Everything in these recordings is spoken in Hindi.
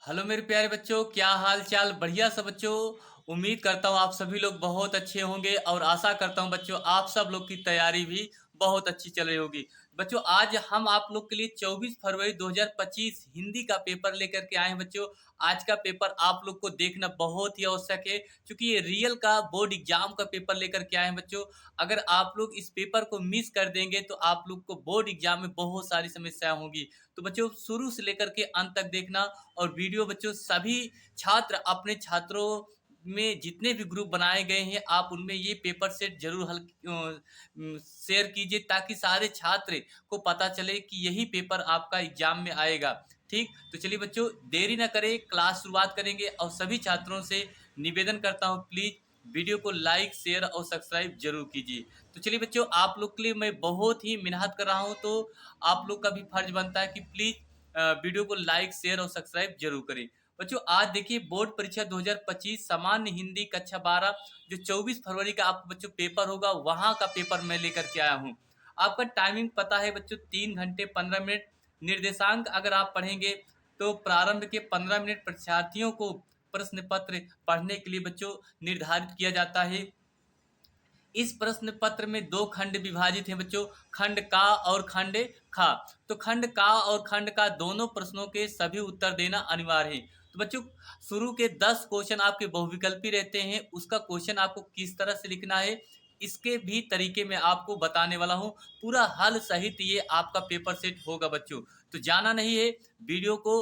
हेलो मेरे प्यारे बच्चों, क्या हाल चाल? बढ़िया सब बच्चों। उम्मीद करता हूँ आप सभी लोग बहुत अच्छे होंगे और आशा करता हूँ बच्चों आप सब लोग की तैयारी भी बहुत अच्छी चल रही होगी। बच्चों आज हम आप लोग के लिए 24 फरवरी 2025 हिंदी का पेपर लेकर के आए हैं बच्चों। आज का पेपर आप लोग को देखना बहुत ही आवश्यक है क्योंकि ये रियल का बोर्ड एग्जाम का पेपर लेकर के आए हैं बच्चों। अगर आप लोग इस पेपर को मिस कर देंगे तो आप लोग को बोर्ड एग्जाम में बहुत सारी समस्या होंगी। तो बच्चों शुरू से लेकर के अंत तक देखना। और वीडियो बच्चों सभी छात्र अपने छात्रों में जितने भी ग्रुप बनाए गए हैं आप उनमें ये पेपर सेट जरूर हल शेयर कीजिए ताकि सारे छात्र को पता चले कि यही पेपर आपका एग्जाम में आएगा। ठीक, तो चलिए बच्चों देरी ना करें, क्लास शुरुआत करेंगे और सभी छात्रों से निवेदन करता हूँ प्लीज वीडियो को लाइक शेयर और सब्सक्राइब जरूर कीजिए। तो चलिए बच्चों आप लोग के लिए मैं बहुत ही मेहनत कर रहा हूँ, तो आप लोग का भी फर्ज बनता है कि प्लीज वीडियो को लाइक शेयर और सब्सक्राइब जरूर करें। बच्चों आज देखिए बोर्ड परीक्षा 2025 सामान्य हिंदी कक्षा 12 जो 24 फरवरी का आपको बच्चों पेपर होगा वहां का पेपर मैं लेकर के आया हूं। आपका टाइमिंग पता है बच्चों 3 घंटे 15 मिनट। निर्देशांक अगर आप पढ़ेंगे तो प्रारंभ के 15 मिनट परीक्षार्थियों को प्रश्न पत्र पढ़ने के लिए बच्चों निर्धारित किया जाता है। इस प्रश्न पत्र में दो खंड विभाजित हैं बच्चों, खंड का और खंड खा। तो खंड का और खंड का दोनों प्रश्नों के सभी उत्तर देना अनिवार्य है। तो बच्चों शुरू के 10 क्वेश्चन आपके बहुविकल्पी रहते हैं, उसका क्वेश्चन आपको किस तरह से लिखना है इसके भी तरीके में आपको बताने वाला हूँ। पूरा हल सहित ये आपका पेपर सेट होगा बच्चों। तो जाना नहीं है, वीडियो को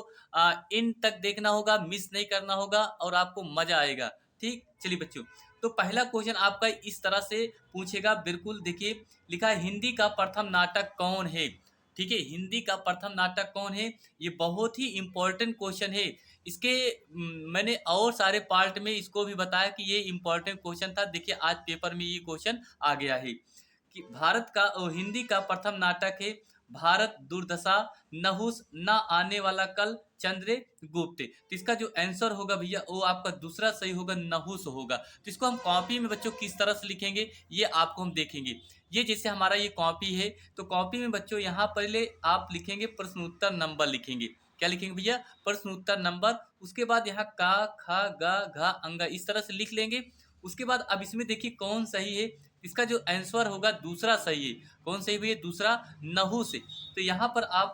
इन तक देखना होगा, मिस नहीं करना होगा और आपको मजा आएगा। ठीक, चलिए बच्चों तो पहला क्वेश्चन आपका इस तरह से पूछेगा, बिल्कुल देखिए लिखा है हिंदी का प्रथम नाटक कौन है। ठीक है, हिंदी का प्रथम नाटक कौन है, ये बहुत ही इंपॉर्टेंट क्वेश्चन है। इसके मैंने और सारे पार्ट में इसको भी बताया कि ये इंपॉर्टेंट क्वेश्चन था। देखिए आज पेपर में ये क्वेश्चन आ गया है कि भारत का हिंदी का प्रथम नाटक है भारत दुर्दशा, नहुस, न आने वाला कल, चंद्रगुप्त। तो इसका जो आंसर होगा भैया वो आपका दूसरा सही होगा, नहुस होगा। तो इसको हम कॉपी में बच्चों किस तरह से लिखेंगे ये आपको हम देखेंगे। ये जैसे हमारा ये कॉपी है तो कॉपी में बच्चों यहाँ पहले आप लिखेंगे प्रश्न उत्तर नंबर लिखेंगे। क्या लिखेंगे भैया? प्रश्न उत्तर नंबर। उसके बाद यहाँ का खा गा घा अंगा इस तरह से लिख लेंगे। उसके बाद अब इसमें देखिए कौन सही है, इसका जो आंसर होगा दूसरा सही है। कौन सही भैया? दूसरा, नहुस। तो यहाँ पर आप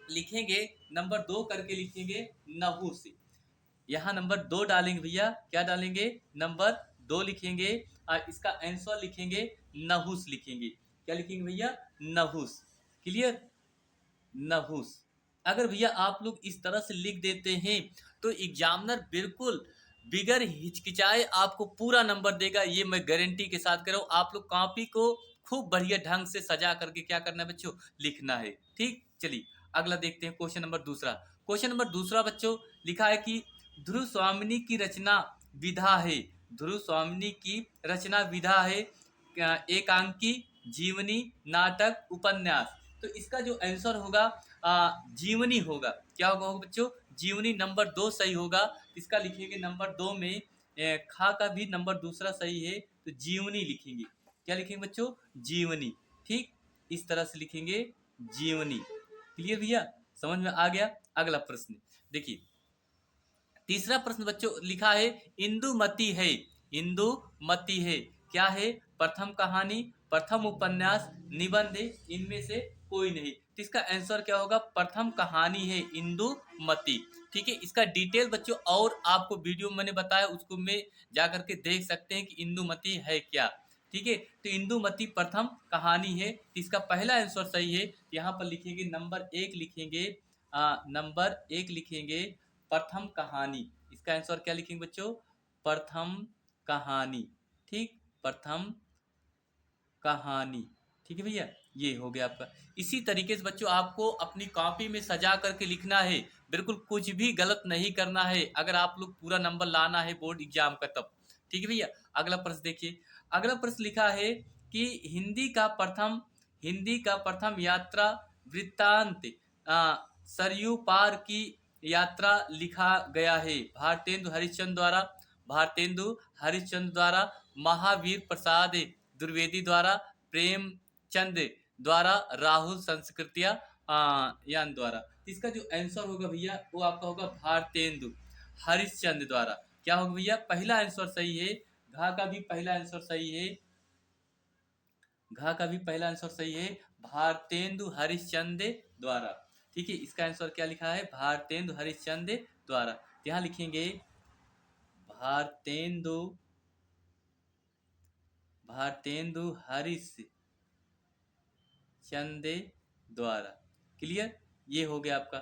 लिखेंगे नंबर 2 करके लिखेंगे नहुस। यहाँ नंबर 2 डालेंगे भैया, क्या डालेंगे? नंबर 2 लिखेंगे। इसका आंसर लिखेंगे नहुस लिखेंगे। क्या लिखेंगे भैया? नहुस। क्लियर? नहुस। अगर भैया आप लोग इस तरह से लिख देते हैं तो एग्जामिनर बिल्कुल बिगर हिचकिचाए आपको पूरा नंबर देगा, ये मैं गारंटी के साथ कह रहा हूँ। आप लोग कॉपी को खूब बढ़िया ढंग से सजा करके क्या करना है बच्चों? लिखना है। ठीक, चलिए अगला देखते हैं क्वेश्चन नंबर दूसरा। क्वेश्चन नंबर दूसरा बच्चों लिखा है कि ध्रुव स्वामिनी की रचना विधा है। ध्रुव स्वामिनी की रचना विधा है एकांकी, जीवनी, नाटक, उपन्यास। तो इसका जो आंसर होगा जीवनी होगा। क्या होगा बच्चों? जीवनी। नंबर 2 सही होगा। इसका लिखेंगे नंबर 2 में खा का भी नंबर दूसरा सही है तो जीवनी लिखेंगे। क्या लिखेंगे बच्चों? जीवनी। ठीक, इस तरह से लिखेंगे जीवनी। क्लियर भैया? समझ में आ गया? अगला प्रश्न देखिए, तीसरा प्रश्न बच्चों लिखा है इंदुमती है। इंदुमती है क्या है? प्रथम कहानी, प्रथम उपन्यास, निबंध है, इनमें से कोई नहीं। तो इसका आंसर क्या होगा? प्रथम कहानी है इंदुमती। ठीक है, इसका डिटेल बच्चों और आपको वीडियो में मैंने बताया उसको में जा करके देख सकते हैं कि इंदुमती है क्या। ठीक है, तो इंदुमती प्रथम कहानी है। तो इसका पहला आंसर सही है। यहाँ पर लिखेंगे नंबर 1 लिखेंगे, नंबर 1 लिखेंगे प्रथम कहानी। इसका आंसर क्या लिखेंगे बच्चों? प्रथम कहानी। ठीक, प्रथम कहानी। ठीक है भैया, ये हो गया आपका। इसी तरीके से बच्चों आपको अपनी कॉपी में सजा करके लिखना है, बिल्कुल कुछ भी गलत नहीं करना है अगर आप लोग पूरा नंबर लाना है बोर्ड एग्जाम का तब। ठीक है भैया, अगला प्रश्न देखिए। अगला प्रश्न लिखा है कि हिंदी का प्रथम यात्रा वृत्तांत सरयू पार की यात्रा लिखा गया है भारतेंदु हरिश्चंद्र द्वारा, भारतेंदु हरिश्चंद्र द्वारा, महावीर प्रसाद द्विवेदी द्वारा, प्रेमचंद द्वारा, राहुल संस्कृतिया यान द्वारा। तो इसका जो आंसर होगा भैया वो आपका होगा भारतेंदु हरिश्चंद्र द्वारा। क्या होगा भैया, पहला आंसर सही है, घा का भी पहला आंसर सही है, घा का भी पहला आंसर सही है, भारतेंदु हरिश्चंद्र द्वारा। ठीक है, इसका आंसर क्या लिखा है, भारतेंदु हरिश्चंद्र द्वारा। यहाँ लिखेंगे भारतेंदु भारतेंदु हरिश्चंद्र द्वारा। क्लियर, ये हो गया आपका।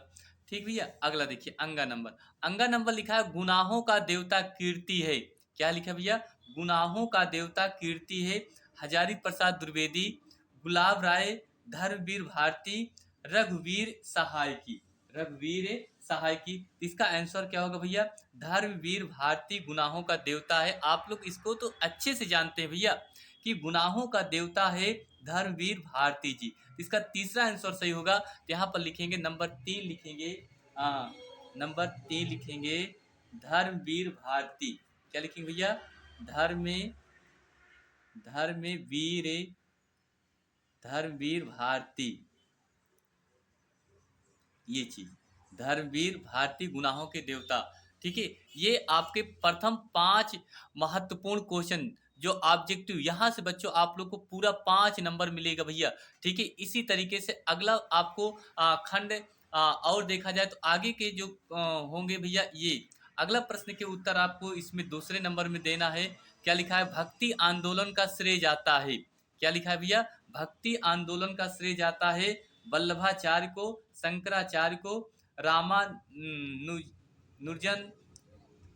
ठीक भैया, अगला देखिए अंगा नंबर। अंगा नंबर लिखा है गुनाहों का देवता कीर्ति है। क्या लिखा भैया, गुनाहों का देवता कीर्ति है, हजारी प्रसाद द्विवेदी, गुलाब राय, धर्मवीर भारती, रघुवीर सहाय की। रघुवीर सहाय की, इसका आंसर क्या होगा भैया, धर्मवीर भारती गुनाहों का देवता है। आप लोग इसको तो अच्छे से जानते हैं भैया कि गुनाहों का देवता है धर्मवीर भारती जी। इसका तीसरा आंसर सही होगा, तो यहाँ पर लिखेंगे नंबर 3 लिखेंगे, नंबर 3 लिखेंगे धर्मवीर भारती। क्या लिखेंगे भैया, धर्मवीर भारती, ये चीज, धर्मवीर भारती गुनाहों के देवता। ठीक है, ये आपके प्रथम 5 महत्वपूर्ण क्वेश्चन जो ऑब्जेक्टिव, यहाँ से बच्चों आप लोग को पूरा 5 नंबर मिलेगा भैया। ठीक है, इसी तरीके से अगला आपको खंड और देखा जाए तो आगे के जो होंगे भैया, ये अगला प्रश्न के उत्तर आपको इसमें दूसरे नंबर में देना है। क्या लिखा है, भक्ति आंदोलन का श्रेय जाता है। क्या लिखा है भैया, भक्ति आंदोलन का श्रेय जाता है वल्लभाचार्य को, शंकराचार्य को, रामानुजन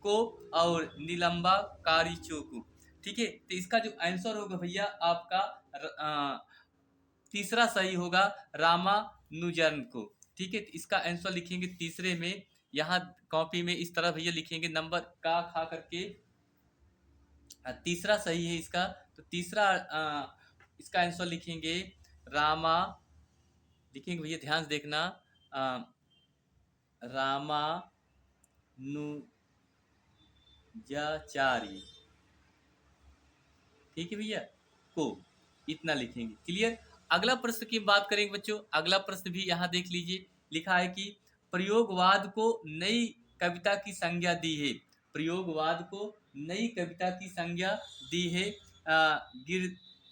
को और नीलम्बा कारिचो को। ठीक है, तो इसका जो आंसर होगा भैया आपका तीसरा सही होगा, रामानुजन को। ठीक है, तो इसका आंसर लिखेंगे तीसरे में, यहाँ कॉपी में इस तरह भैया लिखेंगे नंबर का खा करके, तीसरा सही है इसका। तो तीसरा इसका आंसर लिखेंगे रामा, लिखेंगे भैया ध्यान से देखना, रामानुजाचार्य। ठीक है भैया, को इतना लिखेंगे। क्लियर, अगला प्रश्न की बात करेंगे बच्चों। अगला प्रश्न भी यहाँ देख लीजिए, लिखा है कि प्रयोगवाद को नई कविता की संज्ञा दी है। प्रयोगवाद को नई कविता की संज्ञा दी है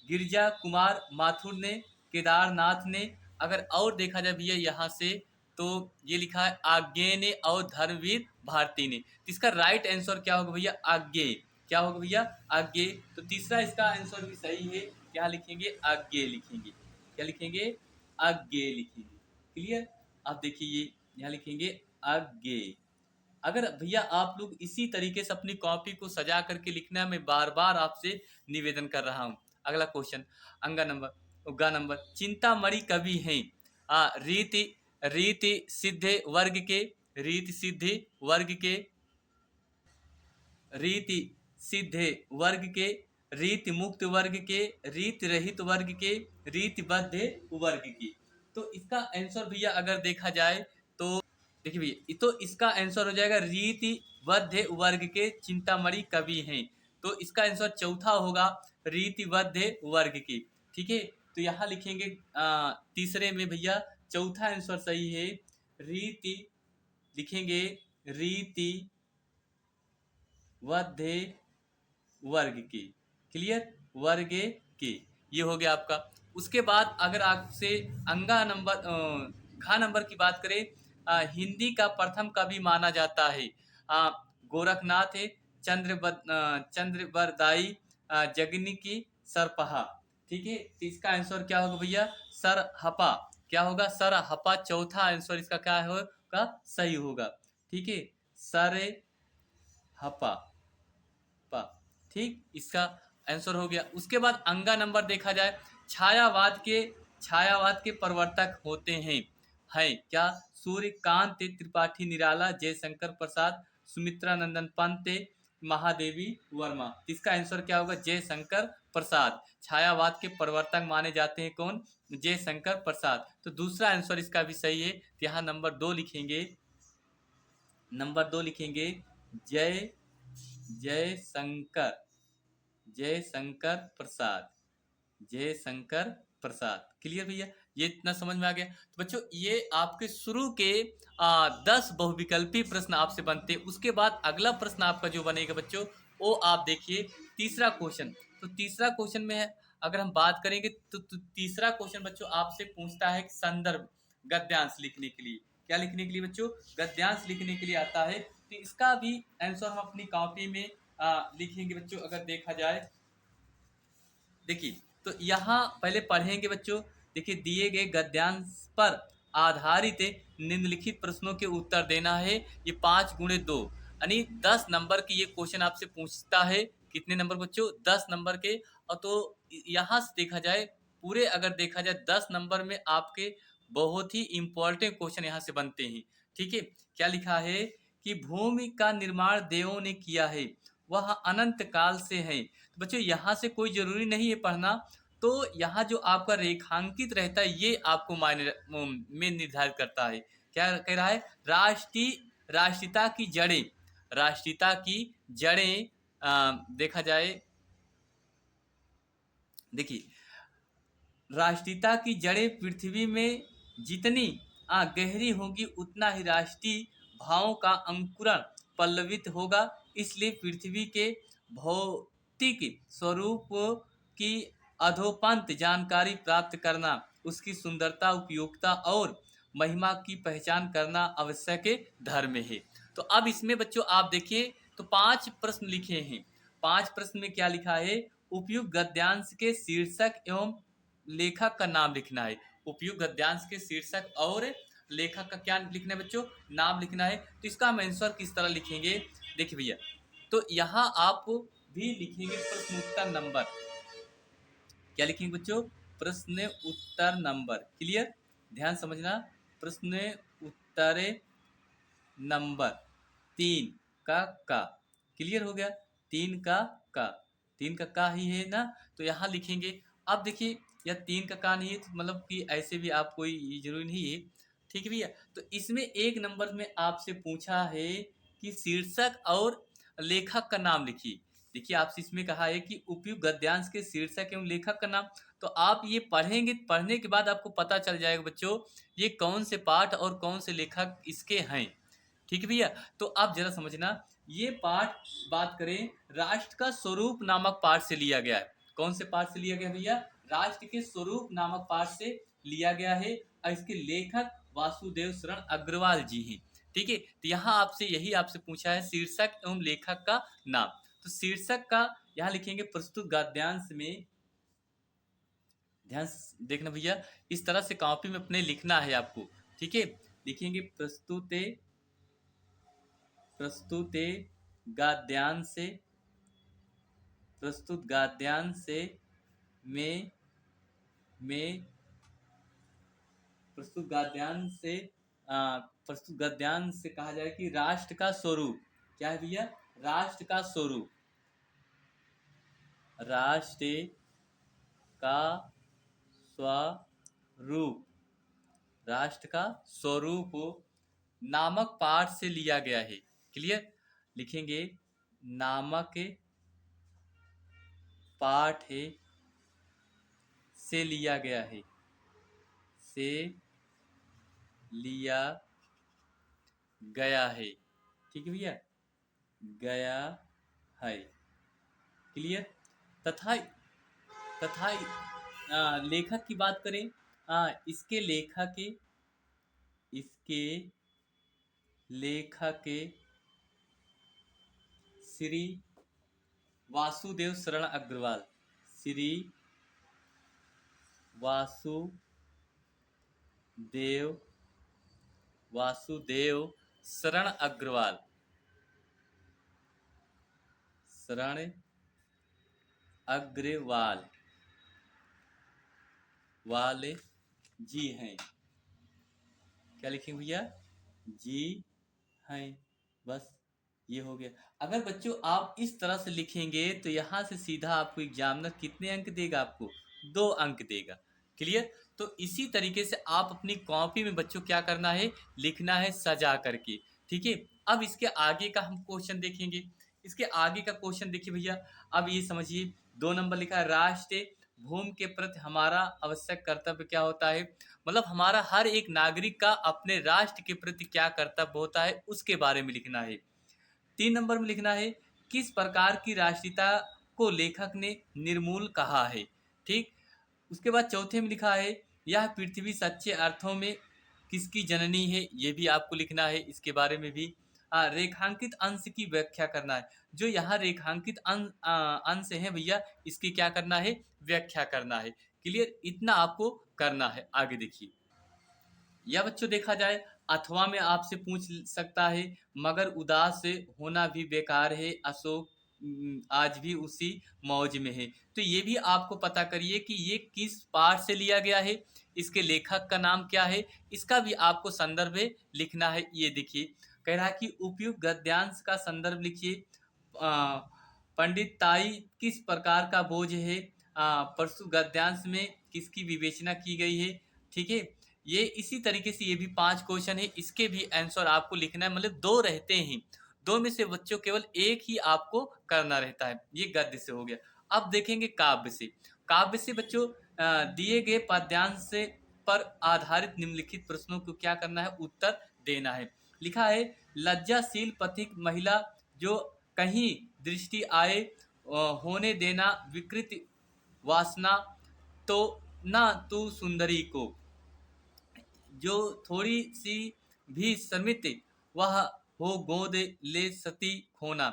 गिरजा कुमार माथुर ने, केदारनाथ ने। अगर और देखा जाए भैया यहाँ से, तो ये लिखा है आज्ञे ने और धर्मवीर भारती ने। तो इसका राइट आंसर क्या होगा भैया, आज्ञे। क्या होगा भैया, आज्ञे। तो तीसरा इसका आंसर भी सही है, क्या लिखेंगे, आज्ञे लिखेंगे। क्या लिखेंगे, आज्ञे लिखेंगे। क्लियर, आप देखिए यहाँ लिखेंगे आज्ञे। अगर भैया आप लोग इसी तरीके से अपनी कॉपी को सजा करके लिखना, मैं बार बार आपसे निवेदन कर रहा हूँ। अगला क्वेश्चन, अंगा नंबर, उग्गा नंबर, चिंतामणि कवि हैं रीति रीति सिद्धे वर्ग के, रीति सिद्धे वर्ग के, रीति सिद्धे वर्ग के, रीति मुक्त वर्ग के, रीति रहित वर्ग के, रीतिबद्ध वर्ग के। तो इसका आंसर भैया अगर देखा जाए तो देखिए भैया, तो इसका आंसर हो जाएगा रीतिबद्ध वर्ग के चिंतामणि कवि हैं। तो इसका आंसर चौथा होगा, रीतिबद्ध वर्ग के। ठीक है, तो यहाँ लिखेंगे तीसरे में भैया चौथा आंसर सही है, रीति लिखेंगे रीति वध्य वर्ग के। क्लियर, वर्ग के, ये हो गया आपका। उसके बाद अगर आपसे अंगा नंबर घा नंबर की बात करें, हिंदी का प्रथम कवि माना जाता है गोरखनाथ है, चंद्रवरदाई, जगनिकी सरपहा। ठीक है, तो इसका आंसर क्या होगा भैया, सरहपा। क्या होगा, सरहपा। चौथा आंसर इसका क्या होगा, सही होगा। ठीक है, सरहपा। ठीक, इसका आंसर हो गया। उसके बाद अंगा नंबर देखा जाए, छायावाद के प्रवर्तक होते हैं क्या, सूर्यकांत त्रिपाठी निराला, जयशंकर प्रसाद, सुमित्रा नंदन पंत, महादेवी वर्मा। इसका आंसर क्या होगा, जयशंकर प्रसाद। छायावाद के प्रवर्तक माने जाते हैं कौन, जयशंकर प्रसाद। तो दूसरा आंसर इसका भी सही है। तो यहाँ नंबर 2 लिखेंगे, नंबर 2 लिखेंगे जयशंकर प्रसाद, जयशंकर प्रसाद। क्लियर भैया, ये इतना समझ में आ गया। तो बच्चों ये आपके शुरू के 10 बहुविकल्पी प्रश्न आपसे बनते हैं। उसके बाद अगला प्रश्न आपका जो बनेगा बच्चों, वो आप देखिए तीसरा क्वेश्चन। तो तीसरा क्वेश्चन में है, अगर हम बात करेंगे तो तीसरा क्वेश्चन बच्चों आपसे पूछता है कि संदर्भ गद्यांश लिखने के लिए, क्या लिखने के लिए बच्चों, गद्यांश लिखने के लिए आता है। तो इसका भी आंसर हम अपनी कॉपी में लिखेंगे बच्चों। अगर देखा जाए, देखिए, तो यहाँ पहले पढ़ेंगे बच्चों। देखिए, दिए गए गद्यांश पर आधारित निम्नलिखित प्रश्नों के उत्तर देना है। ये 5 × 2 यानी 10 नंबर की ये क्वेश्चन आपसे पूछता है। कितने नंबर बच्चों, 10 नंबर के। और तो यहाँ से देखा जाए, पूरे अगर देखा जाए 10 नंबर में आपके बहुत ही इंपॉर्टेंट क्वेश्चन यहाँ से बनते हैं। ठीक है, क्या लिखा है कि भूमि का निर्माण देवों ने किया है, वह अनंत काल से है। तो बच्चों यहाँ से कोई जरूरी नहीं है पढ़ना। तो यहाँ जो आपका रेखांकित रहता है ये आपको मायने में निर्धारित करता है। क्या कह रहा है, राष्ट्रीयता की जड़ें, राष्ट्रीयता की जड़ें देखा जाए, देखिए, राष्ट्रीयता की जड़ें पृथ्वी में जितनी गहरी होगी उतना ही राष्ट्रीय भावों का अंकुरण पल्लवित होगा। इसलिए पृथ्वी के भौतिक स्वरूप की अधोपंत जानकारी प्राप्त करना, उसकी सुंदरता, उपयोगिता और महिमा की पहचान करना आवश्यक धर्म है। तो अब इसमें बच्चों आप देखिए, तो 5 प्रश्न लिखे हैं। 5 प्रश्न में क्या लिखा है, उपयुक्त गद्यांश के शीर्षक एवं लेखक का नाम लिखना है। उपयुक्त गद्यांश के शीर्षक और लेखक का क्या लिखना है बच्चों, नाम लिखना है। तो इसका हम आंसर किस तरह लिखेंगे, देखिए भैया, तो यहाँ आप भी लिखेंगे प्रश्न उत्तर नंबर। क्या लिखेंगे बच्चों, प्रश्न उत्तर नंबर। क्लियर, ध्यान समझना। प्रश्न उत्तर नंबर 3 का क्लियर हो गया। 3 का 3 का ही है ना, तो यहाँ लिखेंगे। अब देखिए, या 3 का नहीं है तो मतलब कि ऐसे भी आप कोई जरूरी नहीं है। ठीक है भैया, तो इसमें 1 नंबर में आपसे पूछा है कि शीर्षक और लेखक का नाम लिखिए। देखिए, आपसे इसमें कहा है कि उपयुक्त गद्यांश के शीर्षक एवं लेखक का नाम। तो आप ये पढ़ेंगे, पढ़ने के बाद आपको पता चल जाएगा बच्चों ये कौन से पाठ और कौन से लेखक इसके हैं। ठीक है भैया, तो आप जरा समझना, ये पाठ बात करें राष्ट्र का स्वरूप नामक पाठ से लिया गया है। कौन से पाठ से लिया गया भैया, राष्ट्र के स्वरूप नामक पाठ से लिया गया है। और इसके लेखक वासुदेव शरण अग्रवाल जी हैं। ठीक है, तो यहाँ आपसे यही आपसे पूछा है शीर्षक एवं लेखक का नाम। तो शीर्षक का यहाँ लिखेंगे प्रस्तुत गद्यांश में, ध्यान देखना भैया, इस तरह से कॉपी में अपने लिखना है आपको। ठीक है, लिखेंगे प्रस्तुत गद्यांश, प्रस्तुत गद्यांश में प्रस्तुत गद्यांश से प्रस्तुत गद्यांश से कहा जाए कि राष्ट्र का स्वरूप। क्या है भैया, राष्ट्र का स्वरूप, राष्ट्र का स्वरूप, राष्ट्र का स्वरूप नामक पाठ से लिया गया है। क्लियर, लिखेंगे नामक पाठ से लिया गया है, से लिया गया है। ठीक है भैया, गया है। क्लियर, तथा तथा लेखक की बात करें, इसके लेखक श्री वासुदेव शरण अग्रवाल, श्री वासुदेव शरण अग्रवाल, शरण अग्रवाल वाले जी हैं। क्या लिखेंगे भैया, जी हैं, बस ये हो गया। अगर बच्चों आप इस तरह से लिखेंगे तो यहाँ से सीधा आपको एग्जामिनर कितने अंक देगा, आपको 2 अंक देगा। क्लियर, तो इसी तरीके से आप अपनी कॉपी में बच्चों क्या करना है, लिखना है सजा करके। ठीक है, अब इसके आगे का हम क्वेश्चन देखेंगे। इसके आगे का क्वेश्चन देखिए भैया, अब ये समझिए 2 नंबर लिखा है राष्ट्र भूमि के प्रति हमारा आवश्यक कर्तव्य क्या होता है, मतलब हमारा हर एक नागरिक का अपने राष्ट्र के प्रति क्या कर्तव्य होता है उसके बारे में लिखना है। 3 नंबर में लिखना है किस प्रकार की राष्ट्रीयता को लेखक ने निर्मूल कहा है। ठीक। उसके बाद चौथे में लिखा है यह पृथ्वी सच्चे अर्थों में किसकी जननी है, ये भी आपको लिखना है, इसके बारे में भी। रेखांकित अंश की व्याख्या करना है। जो यहाँ रेखांकित अंश है भैया, इसकी क्या करना है, व्याख्या करना है। क्लियर, इतना आपको करना है। आगे देखिए, या बच्चों देखा जाए अथवा में आपसे पूछ सकता है मगर उदास होना भी बेकार है, अशोक आज भी उसी मौज में है। तो ये भी आपको पता करिए कि ये किस पाठ से लिया गया है, इसके लेखक का नाम क्या है, इसका भी आपको संदर्भ लिखना है। ये देखिए, कह रहा है कि उपयुक्त गद्यांश का संदर्भ लिखिए। आ, पंडित ताई किस प्रकार का बोझ है, परसु गद्यांश में किसकी विवेचना की गई है। ठीक है, ये इसी तरीके से ये भी 5 क्वेश्चन है, इसके भी आंसर आपको लिखना है। मतलब 2 रहते हैं, 2 में से बच्चों केवल एक ही आपको करना रहता है। ये गद्य से हो गया। अब देखेंगे काव्य से। काव्य से बच्चों दिए गए पद्यांश से पर आधारित निम्नलिखित प्रश्नों को क्या करना है, उत्तर देना है। लिखा है लज्जाशील पथिक महिला जो कहीं दृष्टि आए होने देना विकृत वासना तो ना तू सुंदरी को, जो थोड़ी सी भी समित वह हो गोद ले सती खोना,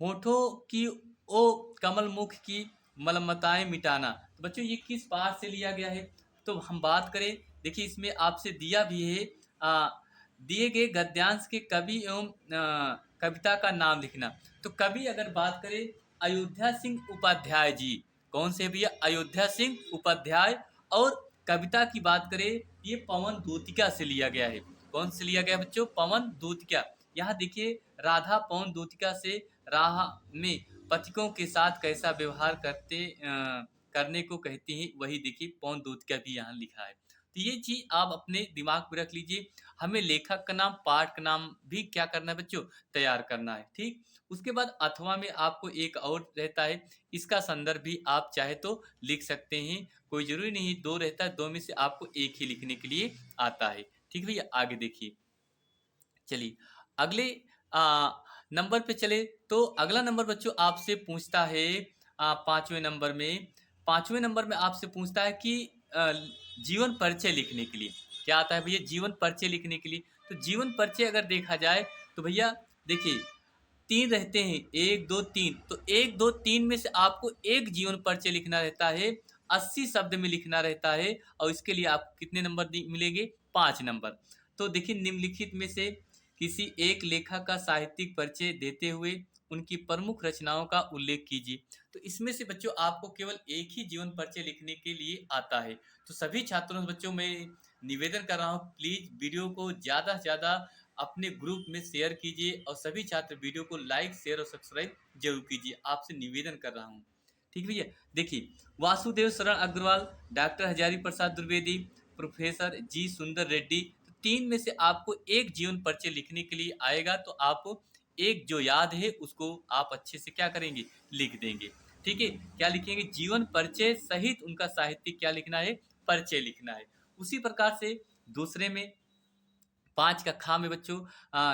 होठों की ओ कमल मुख की मलमताएं मिटाना। तो बच्चों ये किस पाठ से लिया गया है, तो हम बात करें, देखिए इसमें आपसे दिया भी है दिए गए गद्यांश के कवि एवं कविता का नाम लिखना। तो कवि अगर बात करें अयोध्या सिंह उपाध्याय जी, कौन से भैया, अयोध्या सिंह उपाध्याय। और कविता की बात करें, ये पवन दूतिका से लिया गया है। कौन से लिया गया बच्चों, पवन दूतिका। यहाँ देखिए राधा पवन दूतिका से राह में पथिकों के साथ कैसा व्यवहार करने को कहती हैं, वही देखिए पवन दूतिका भी यहाँ लिखा है। तो ये चीज आप अपने दिमाग में रख लीजिए। हमें लेखक का नाम, पाठ का नाम भी क्या करना है बच्चों, तैयार करना है। ठीक। उसके बाद अथवा में आपको एक और रहता है, इसका संदर्भ भी आप चाहे तो लिख सकते हैं, कोई जरूरी नहीं 2 रहता है, 2 में से आपको एक ही लिखने के लिए आता है। ठीक भैया, आगे देखिए। चलिए अगले नंबर पे चले, तो अगला नंबर बच्चों आपसे पूछता है 5वें नंबर में। 5वें नंबर में आपसे पूछता है कि जीवन परिचय लिखने के लिए क्या आता है भैया, जीवन परिचय लिखने के लिए। तो जीवन परिचय अगर देखा जाए तो भैया देखिए 3 रहते हैं, 1 2 3। तो 1 2 3 में से आपको एक जीवन परिचय लिखना रहता है, 80 शब्द में लिखना रहता है, और इसके लिए आपको कितने नंबर मिलेंगे, 5 नंबर। तो देखिए निम्नलिखित में से किसी एक लेखक का साहित्यिक परिचय देते हुए उनकी प्रमुख रचनाओं का उल्लेख कीजिए। तो इसमें से बच्चों आपको केवल एक ही जीवन परिचय लिखने के लिए आता है। तो सभी छात्रों से बच्चों मैं निवेदन कर रहा हूँ, प्लीज वीडियो को ज़्यादा से ज़्यादा अपने ग्रुप में शेयर कीजिए, और सभी छात्र वीडियो को लाइक शेयर और सब्सक्राइब जरूर कीजिए, आपसे निवेदन कर रहा हूँ। ठीक भैया, देखिए वासुदेव शरण अग्रवाल, डॉक्टर हजारी प्रसाद द्विवेदी, प्रोफेसर जी सुंदर रेड्डी। तो 3 में से आपको एक जीवन परिचय लिखने के लिए आएगा, तो आप एक जो याद है उसको आप अच्छे से क्या करेंगे, लिख देंगे। ठीक है, क्या लिखेंगे, जीवन परिचय सहित उनका साहित्यिक क्या लिखना है, परिचय लिखना है। उसी प्रकार से दूसरे में 5 का खा में बच्चों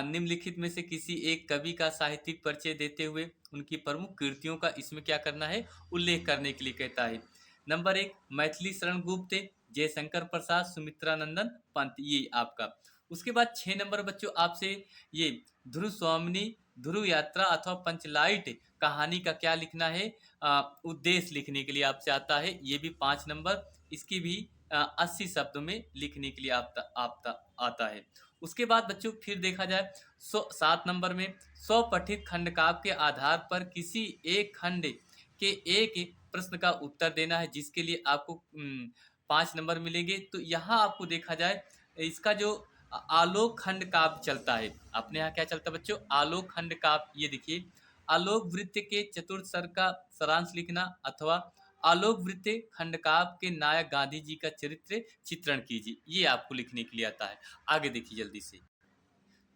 निम्नलिखित में से किसी एक कवि का साहित्यिक परिचय देते हुए उनकी प्रमुख कृतियों का इसमें क्या करना है, उल्लेख करने के लिए कहता है। नंबर 1 मैथिली शरण गुप्त, जयशंकर प्रसाद, सुमित्रानंदन पंत, ये आपका। उसके बाद 6 नंबर बच्चों आपसे ये ध्रुव स्वामिनी ध्रुव यात्रा अथवा पंचलाइट कहानी का क्या लिखना है, उद्देश्य लिखने के लिए आपसे आता है। ये भी 5 नंबर, इसकी भी 80 शब्दों में लिखने के लिए आता है। उसके बाद बच्चों फिर देखा जाए 7 नंबर में स्वपठित खंड काव्य के आधार पर किसी एक खंड के एक प्रश्न का उत्तर देना है, जिसके लिए आपको 5 नंबर मिलेंगे। तो यहाँ आपको देखा जाए इसका जो आलोक खंड काव्य चलता है, अपने यहाँ क्या चलता है बच्चों, आलोक खंड काव्य। ये देखिए आलोक वृत्त के चतुर्थ सर्ग का सारांश लिखना, अथवा आलोक वृत्त खंड काव्य के नायक गांधी जी का चरित्र चित्रण कीजिए, ये आपको लिखने के लिए आता है। आगे देखिए जल्दी से।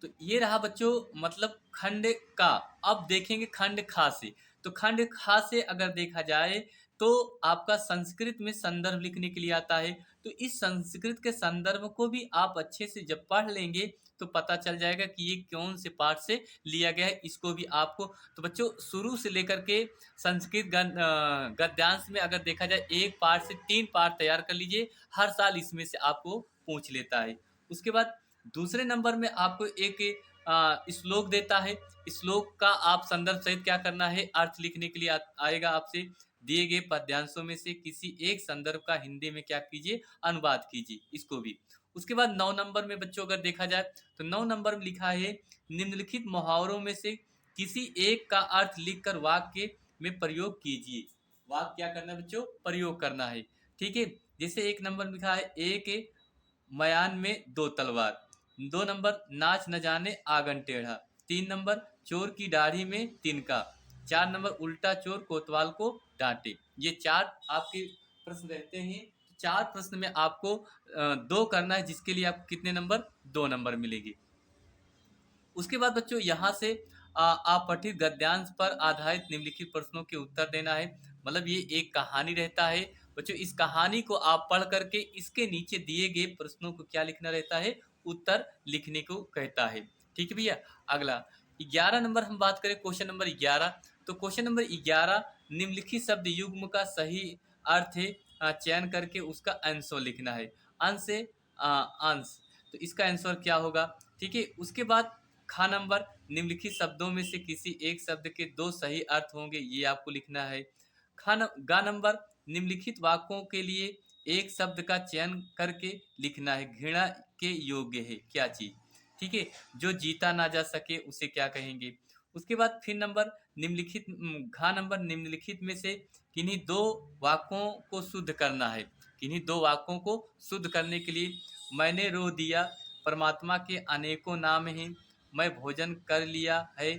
तो ये रहा बच्चों मतलब खंड का। अब देखेंगे खंड खा से। तो खंड खा से अगर देखा जाए तो आपका संस्कृत में संदर्भ लिखने के लिए आता है। तो इस संस्कृत के संदर्भ को भी आप अच्छे से जब पढ़ लेंगे तो पता चल जाएगा कि ये कौन से पाठ से लिया गया है, इसको भी आपको। तो बच्चों शुरू से लेकर के संस्कृत गद्यांश में अगर देखा जाए 1 पाठ से 3 पाठ तैयार कर लीजिए, हर साल इसमें से आपको पूछ लेता है। उसके बाद दूसरे नंबर में आपको एक श्लोक देता है। श्लोक का आप संदर्भ सहित क्या करना है, अर्थ लिखने के लिए आएगा आपसे। दिए गए पद्यांशों में से किसी एक संदर्भ का हिंदी में क्या कीजिए, अनुवाद कीजिए, इसको भी। उसके बाद 9 नंबर में बच्चों अगर देखा जाए तो 9 नंबर में लिखा है निम्नलिखित मुहावरों में से किसी एक का अर्थ लिखकर वाक्य में प्रयोग कीजिए। वाक्य क्या करना है बच्चों, प्रयोग करना है। ठीक है, जैसे 1 नंबर में लिखा है, एक मयान में 2 तलवार। 2 नंबर नाच न जाने आंगन टेढ़ा। 3 नंबर चोर की दाढ़ी में तिनका। 4 नंबर उल्टा चोर कोतवाल को डांटे। ये 4 आपके प्रश्न रहते हैं। 4 प्रश्न में आपको 2 करना है, जिसके लिए आपको कितने नंबर, 2 नंबर मिलेंगे। उसके बाद बच्चों यहाँ से आप पठित गद्यांश पर आधारित निम्नलिखित प्रश्नों के उत्तर देना है। मतलब ये एक कहानी रहता है बच्चों, इस कहानी को आप पढ़ करके इसके नीचे दिए गए प्रश्नों को क्या लिखना रहता है, उत्तर लिखने को कहता है। ठीक है भैया। अगला 11 नंबर हम बात करें, क्वेश्चन नंबर 11। तो क्वेश्चन नंबर 11, निम्नलिखित शब्द युग्म का सही अर्थ है चयन करके उसका आंसर लिखना है। अंश से अंश, तो इसका आंसर क्या होगा। ठीक है। उसके बाद खा नंबर, निम्नलिखित शब्दों में से किसी एक शब्द के 2 सही अर्थ होंगे, ये आपको लिखना है। गा नंबर, निम्नलिखित वाक्यों के लिए एक शब्द का चयन करके लिखना है। घृणा के योग्य है क्या चीज। ठीक है, जो जीता ना जा सके उसे क्या कहेंगे। उसके बाद फिर नंबर निम्नलिखित घा नंबर, निम्नलिखित में से किन्हीं 2 वाक्यों को शुद्ध करना है। किन्हीं 2 वाक्यों को शुद्ध करने के लिए, मैंने रो दिया, परमात्मा के अनेकों नाम हैं, मैं भोजन कर लिया है,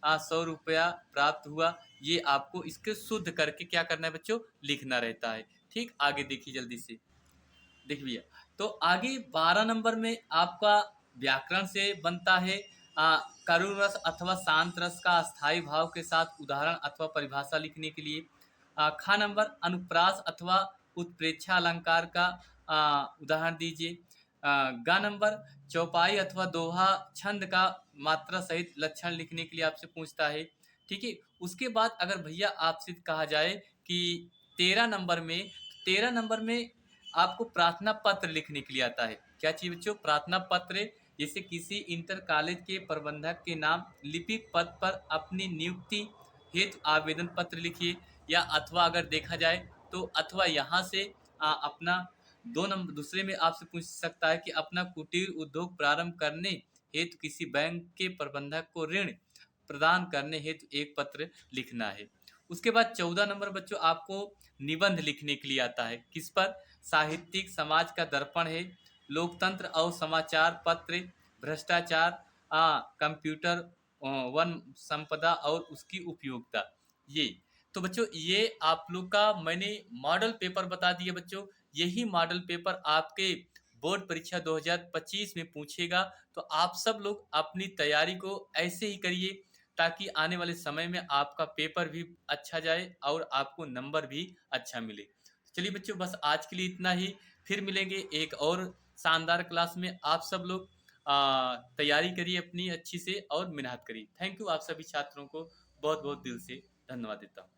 100 रुपया प्राप्त हुआ। ये आपको इसके शुद्ध करके क्या करना है बच्चों, लिखना रहता है। ठीक, आगे देखिए जल्दी से। देखिए भैया, तो आगे 12 नंबर में आपका व्याकरण से बनता है करुण रस अथवा शांत रस का स्थायी भाव के साथ उदाहरण अथवा परिभाषा लिखने के लिए। खा नंबर, अनुप्रास अथवा उत्प्रेक्षा अलंकार का उदाहरण दीजिए। गा नंबर, चौपाई अथवा दोहा छंद का मात्रा सहित लक्षण लिखने के लिए आपसे पूछता है। ठीक है। उसके बाद अगर भैया आपसे कहा जाए कि 13 नंबर में, 13 नंबर में आपको प्रार्थना पत्र लिखने के लिए आता है। क्या चीज बच्चों, प्रार्थना पत्र। जैसे किसी इंटर कॉलेज के प्रबंधक के नाम लिपिक पद पर अपनी नियुक्ति हेतु आवेदन पत्र लिखिए। या अथवा अगर देखा जाए तो अथवा यहाँ से अपना 2 नंबर दूसरे में आपसे पूछ सकता है कि अपना कुटीर उद्योग प्रारंभ करने हेतु किसी बैंक के प्रबंधक को ऋण प्रदान करने हेतु एक पत्र लिखना है। उसके बाद 14 नंबर बच्चों आपको निबंध लिखने के लिए आता है। किस पर, साहित्यिक समाज का दर्पण है, लोकतंत्र और समाचार पत्र, भ्रष्टाचार, कंप्यूटर वन संपदा और उसकी उपयोगिता। ये तो बच्चों ये आप लोग का मैंने मॉडल पेपर बता दिया बच्चों। यही मॉडल पेपर आपके बोर्ड परीक्षा 2025 में पूछेगा। तो आप सब लोग अपनी तैयारी को ऐसे ही करिए ताकि आने वाले समय में आपका पेपर भी अच्छा जाए और आपको नंबर भी अच्छा मिले। चलिए बच्चों, बस आज के लिए इतना ही। फिर मिलेंगे एक और शानदार क्लास में। आप सब लोग तैयारी करिए अपनी अच्छी से और मेहनत करिए। थैंक यू, आप सभी छात्रों को बहुत बहुत दिल से धन्यवाद देता हूँ।